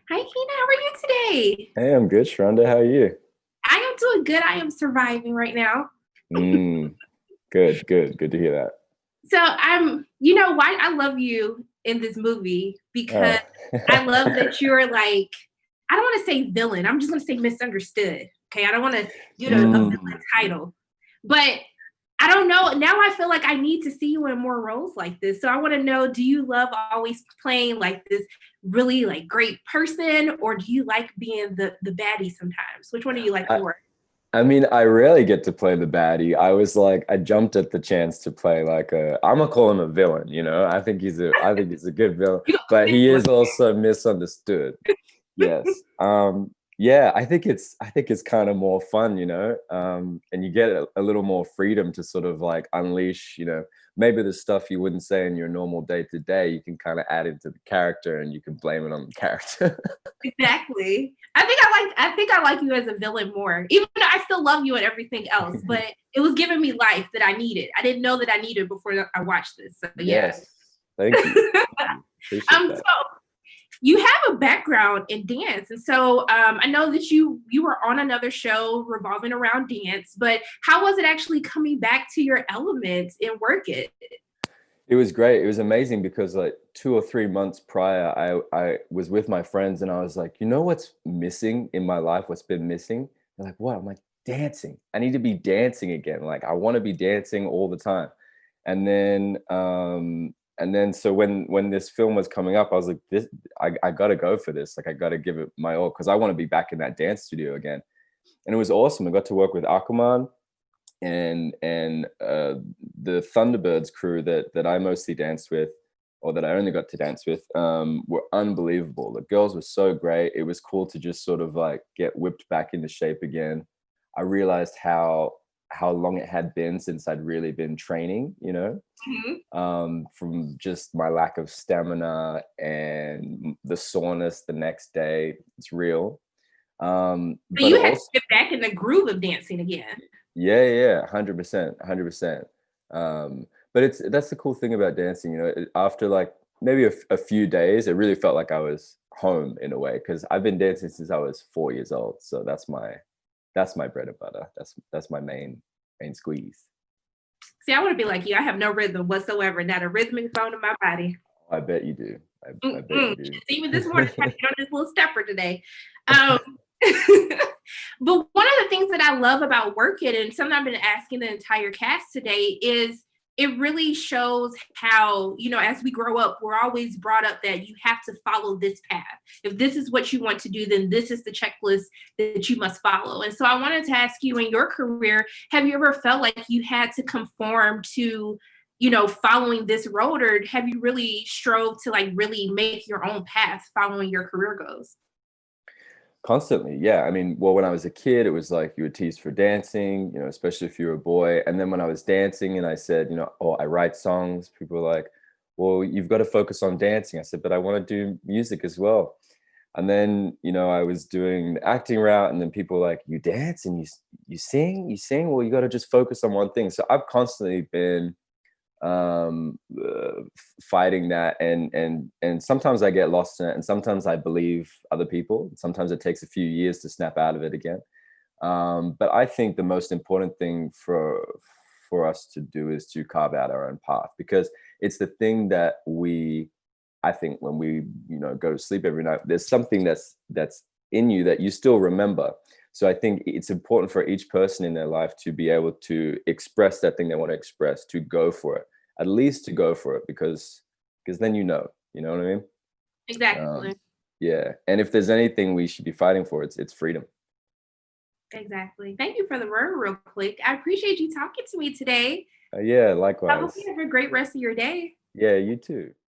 Hi, Keiynan. How are you today? Hey, I'm good, Sharonda. How are you? I am doing good. I am surviving right now. Mm, good to hear that. So you know why I love you in this movie because Oh. I love that you're like, I don't want to say villain. I'm just going to say misunderstood. Okay. I don't want to give it a villain Mm. title, but I don't know. Now I feel like I need to see you in more roles like this. So I want to know, do you love always playing like this really like great person, or do you like being the baddie sometimes? Which one do you like I, more? I mean, I rarely get to play the baddie. I jumped at the chance to play I'm gonna call him a villain, you know. I think he's a good villain, You but he go is also misunderstood. Yes. Yeah, I think it's kind of more fun, you know. And you get a little more freedom to sort of like unleash, you know, maybe the stuff you wouldn't say in your normal day to day, you can kind of add into the character and you can blame it on the character. exactly. I think I like you as a villain more. Even though I still love you and everything else, but it was giving me life that I needed. I didn't know that I needed before I watched this. So yeah. Yes. Thank you. Thank you. Appreciate So that. you have a background in dance, and so I know that you were on another show revolving around dance. But how was it actually coming back to your elements and work it? It was great. It was amazing because like 2 or 3 months prior, I was with my friends and I was like, you know what's missing in my life? What's been missing? They're like, what? I'm like, dancing. I need to be dancing again. Like I want to be dancing all the time. And then so when this film was coming up, I was like, I gotta go for this. Like I gotta give it my all because I want to be back in that dance studio again. And it was awesome. I got to work with Aquaman and the Thunderbirds crew that I mostly danced with, or that I only got to dance with, were unbelievable. The girls were so great. It was cool to just sort of like get whipped back into shape again. I realized how long it had been since I'd really been training, you know, Mhm. from just my lack of stamina and the soreness the next day. It's real. So But you had to also, get back in the groove of dancing again. yeah, 100%, 100%. But that's the cool thing about dancing, you know. After like maybe a few days, it really felt like I was home in a way because I've been dancing since I was 4 years old. So that's my bread and butter. That's my main squeeze. See, I want to be like you. I have no rhythm whatsoever, not a rhythmic bone in my body. I bet you do. I bet you Mm-mm. do. Even this morning, I tried to get on this little stepper today. Um, but one of the things that I love about working, and something I've been asking the entire cast today, is it really shows how, you know, as we grow up, we're always brought up that you have to follow this path. If this is what you want to do, then this is the checklist that you must follow. And so I wanted to ask you, in your career, have you ever felt like you had to conform to, you know, following this road, or have you really strove to like really make your own path following your career goals? Constantly, yeah. I mean, well, when I was a kid, it was like you were teased for dancing, you know, especially if you were a boy. And then when I was dancing and I said, you know, oh, I write songs, people were like, well, you've got to focus on dancing. I said, but I want to do music as well. And then, you know, I was doing the acting route, and then people were like, you dance and you sing. Well, you got to just focus on one thing. So I've constantly been fighting that, and sometimes I get lost in it, and sometimes I believe other people. Sometimes it takes a few years to snap out of it again. But I think the most important thing for us to do is to carve out our own path, because it's the thing that I think when we, you know, go to sleep every night, there's something that's in you that you still remember. So I think it's important for each person in their life to be able to express that thing they want to express, to go for it, at least to go for it, because then you know what I mean? Um, Exactly. yeah. And if there's anything we should be fighting for, it's freedom. Exactly. Thank you for the word real quick. I appreciate you talking to me today. Yeah, I hope you likewise. have a great rest of your day. Yeah, you too.